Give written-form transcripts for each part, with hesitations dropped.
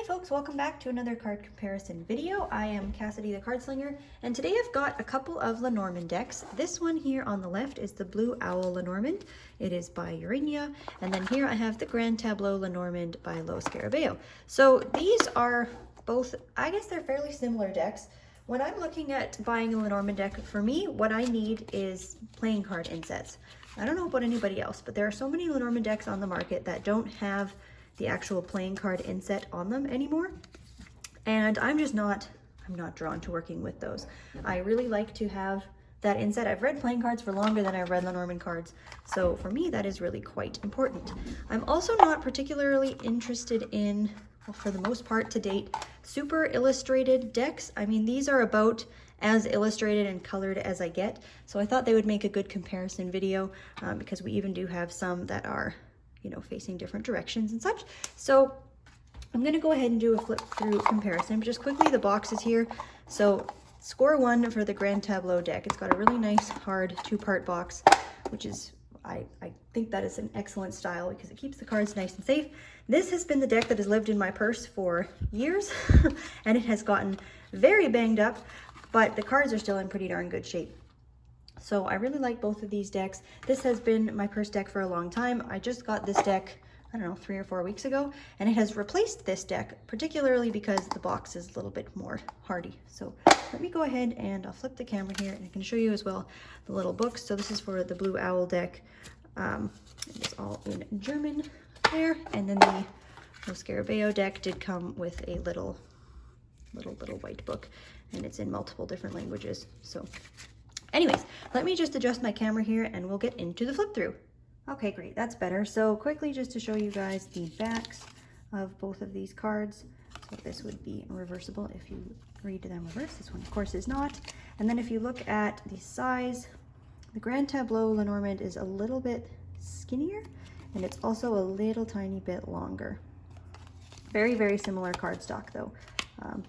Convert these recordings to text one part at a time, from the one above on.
folks, welcome back to another card comparison video. I am Cassidy the Cardslinger, and today I've got a couple of Lenormand decks. This one here on the left is the Blue Owl Lenormand. It is by Urania, and then here I have the Grand Tableau Lenormand by Lo Scarabeo. So these are both, I guess they're fairly similar decks. When I'm looking at buying a Lenormand deck, for me, what I need is playing card insets. I don't know about anybody else, but there are so many Lenormand decks on the market that don't have the actual playing card inset on them anymore, and I'm not drawn to working with those. I really like to have that inset. I've read playing cards for longer than I've read Lenormand cards, so for me that is really quite important. I'm also not particularly interested in, well, for the most part to date, super illustrated decks. I mean, these are about as illustrated and colored as I get, so I thought they would make a good comparison video because we even do have some that are, you know, facing different directions and such. So I'm going to go ahead and do a flip through comparison. Just quickly, the box is here. So score 1 for the Grand Tableau deck. It's got a really nice hard 2-part box, which is, I think that is an excellent style because it keeps the cards nice and safe. This has been the deck that has lived in my purse for years and it has gotten very banged up, but the cards are still in pretty darn good shape. So I really like both of these decks. This has been my purse deck for a long time. I just got this deck, I don't know, 3 or 4 weeks ago, and it has replaced this deck, particularly because the box is a little bit more hardy. So let me go ahead and I'll flip the camera here and I can show you as well the little books. So this is for the Blue Owl deck. It's all in German there, and then the Lo Scarabeo deck did come with a little white book, and it's in multiple different languages. So anyways, let me just adjust my camera here and we'll get into the flip through. Okay, great, that's better. So quickly, just to show you guys the backs of both of these cards. So this would be reversible if you read them reverse. This one, of course, is not. And then if you look at the size, the Grand Tableau Lenormand is a little bit skinnier, and it's also a little tiny bit longer. Very, very similar cardstock though.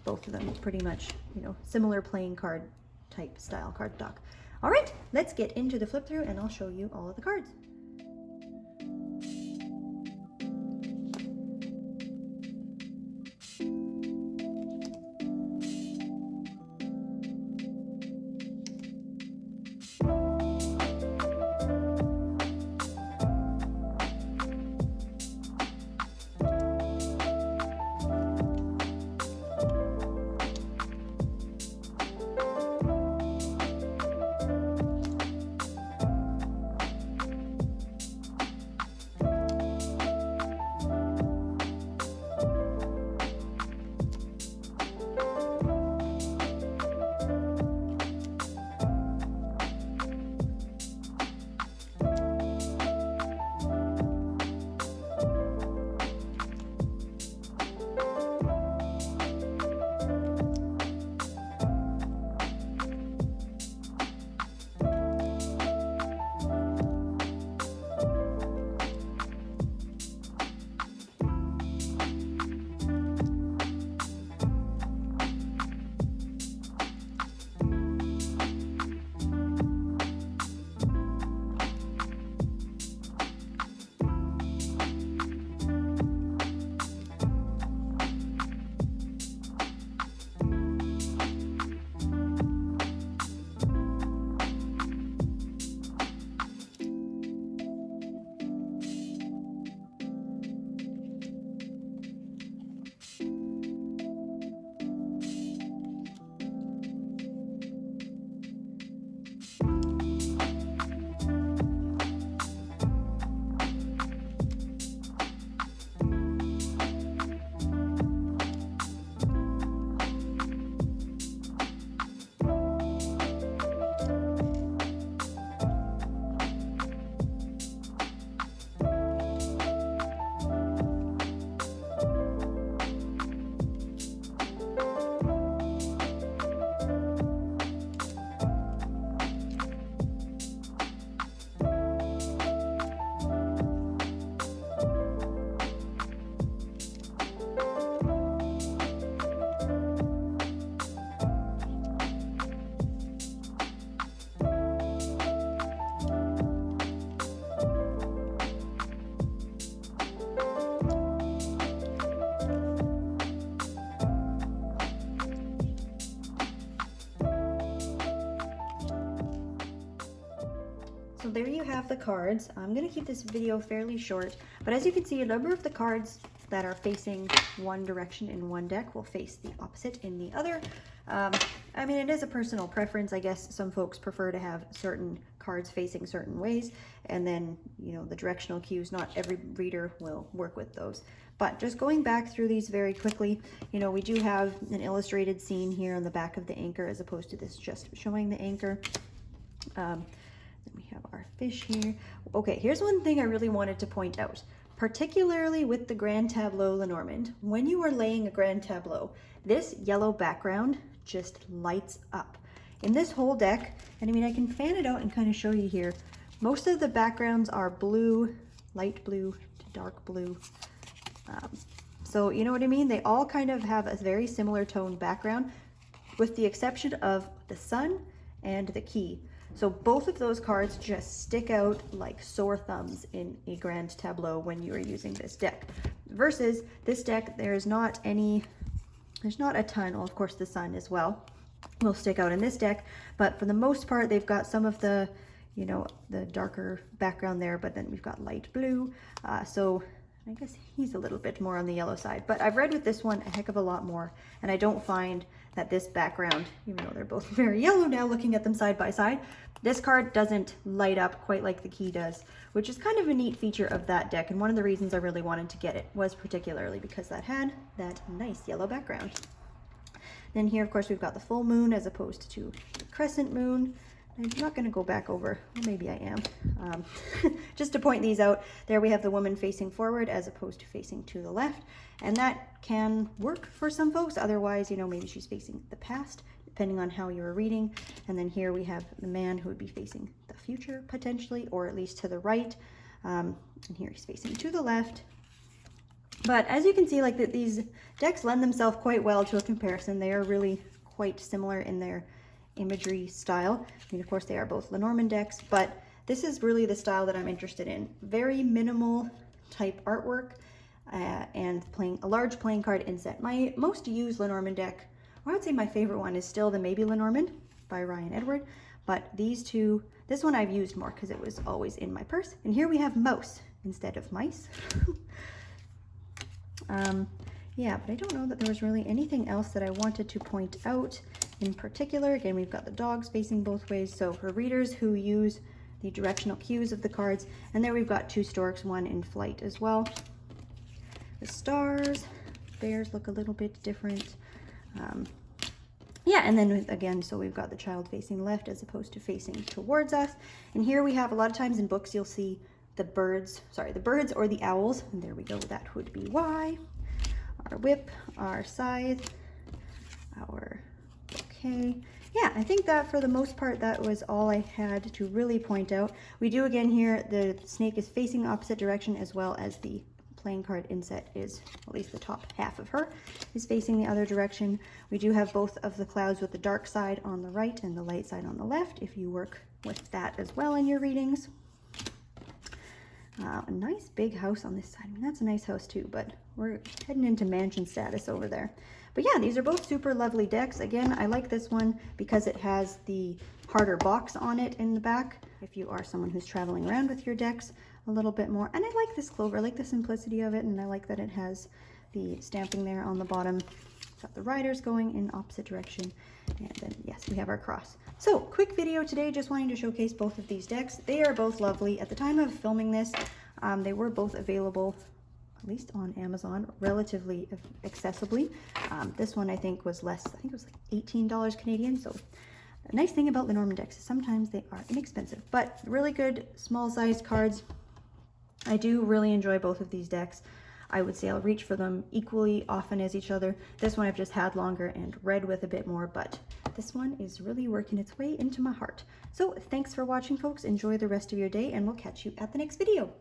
Both of them pretty much, you know, similar playing card type style cardstock. All right, let's get into the flip through and I'll show you all of the cards. there you have the cards. I'm going to keep this video fairly short, but as you can see, a number of the cards that are facing one direction in one deck will face the opposite in the other. I mean, it is a personal preference. I guess some folks prefer to have certain cards facing certain ways, and then, you know, the directional cues, not every reader will work with those. But just going back through these very quickly, you know, we do have an illustrated scene here on the back of the anchor as opposed to this just showing the anchor. Then we have our fish here. Okay, here's one thing I really wanted to point out, particularly with the Grand Tableau Lenormand. When you are laying a Grand Tableau, this yellow background just lights up. In this whole deck, and I mean, I can fan it out and kind of show you here, most of the backgrounds are blue, light blue to dark blue. So you know what I mean? They all kind of have a very similar tone background, with the exception of the sun and the key. So both of those cards just stick out like sore thumbs in a Grand Tableau when you are using this deck. Versus this deck, there's not a ton. Well, of course the sun as well will stick out in this deck, but for the most part, they've got some of the, you know, the darker background there, but then we've got light blue. So I guess he's a little bit more on the yellow side, but I've read with this one a heck of a lot more, and I don't find that this background, even though they're both very yellow now looking at them side by side, this card doesn't light up quite like the key does, which is kind of a neat feature of that deck, and one of the reasons I really wanted to get it was particularly because that had that nice yellow background. Then here, of course, we've got the full moon as opposed to the crescent moon. I'm not going to go back over, well, maybe I am, just to point these out. There we have the woman facing forward as opposed to facing to the left, and that can work for some folks. Otherwise, you know, maybe she's facing the past, depending on how you're reading. And then here we have the man who would be facing the future potentially, or at least to the right. And here he's facing to the left. But as you can see, like these decks lend themselves quite well to a comparison. They are really quite similar in their imagery style. I mean, of course, they are both Lenormand decks, but this is really the style that I'm interested in. Very minimal type artwork and playing a large playing card inset. My most used Lenormand deck, or I would say my favorite one, is still the Maybe Lenormand by Ryan Edward, but these two, this one I've used more because it was always in my purse. And here we have mouse instead of mice. Yeah, but I don't know that there was really anything else that I wanted to point out in particular. Again, we've got the dogs facing both ways, so for readers who use the directional cues of the cards. And there we've got two storks, one in flight as well. The stars, bears look a little bit different. Yeah, and then again, so we've got the child facing left as opposed to facing towards us. And here we have, a lot of times in books, you'll see the birds, the birds or the owls. And there we go, that would be why. Our whip, our scythe, our bouquet. Yeah, I think that for the most part, that was all I had to really point out. We do again here, the snake is facing opposite direction, as well as the playing card inset is, at least the top half of her, is facing the other direction. We do have both of the clouds with the dark side on the right and the light side on the left, if you work with that as well in your readings. A nice big house on this side. I mean, that's a nice house too, but we're heading into mansion status over there. But yeah, these are both super lovely decks. Again, I like this one because it has the harder box on it in the back, if you are someone who's traveling around with your decks a little bit more. And I like this clover, I like the simplicity of it, and I like that it has the stamping there on the bottom. Got the riders going in opposite direction, and then yes, we have our cross. So quick video today, just wanting to showcase both of these decks. They are both lovely. At the time of filming this, they were both available, at least on Amazon, relatively accessibly. This one I think was less, I think it was like $18 Canadian. So the nice thing about Lenormand decks is sometimes they are inexpensive, but really good small sized cards. I do really enjoy both of these decks. I would say I'll reach for them equally often as each other. This one I've just had longer and read with a bit more, but this one is really working its way into my heart. So thanks for watching, folks. Enjoy the rest of your day, and we'll catch you at the next video.